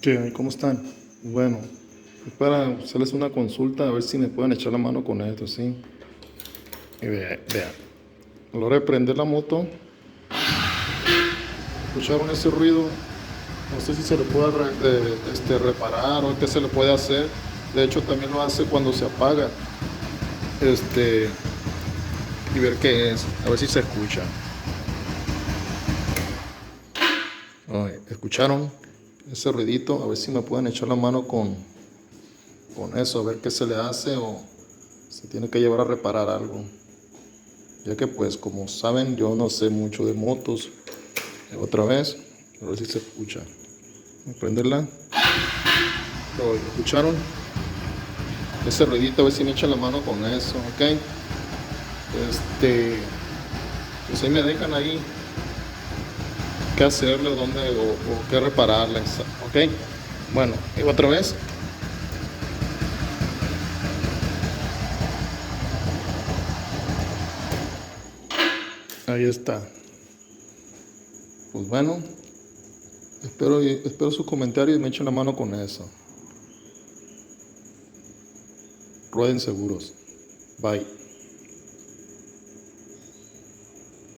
¿Qué hay? ¿Cómo están? Bueno, es para hacerles una consulta a ver si me pueden echar la mano con esto, ¿sí? Y vea, a la hora de prender la moto, escucharon ese ruido, no sé si se le puede reparar o qué se le puede hacer. De hecho, también lo hace cuando se apaga. Este, y ver qué es, a ver si se escucha. Ay, ¿escucharon ese ruidito? A ver si me pueden echar la mano con eso, a ver qué se le hace o se tiene que llevar a reparar algo. Ya que pues como saben yo no sé mucho de motos. Otra vez, a ver si se escucha. Voy a prenderla. ¿Lo escucharon? Ese ruidito, a ver si me echan la mano con eso, ¿ok? Pues ahí me dejan ahí qué hacerle, dónde o qué repararle, ¿ok? Bueno, y otra vez. Ahí está. Pues bueno, espero sus comentarios y me echen la mano con eso. Rueden seguros. Bye.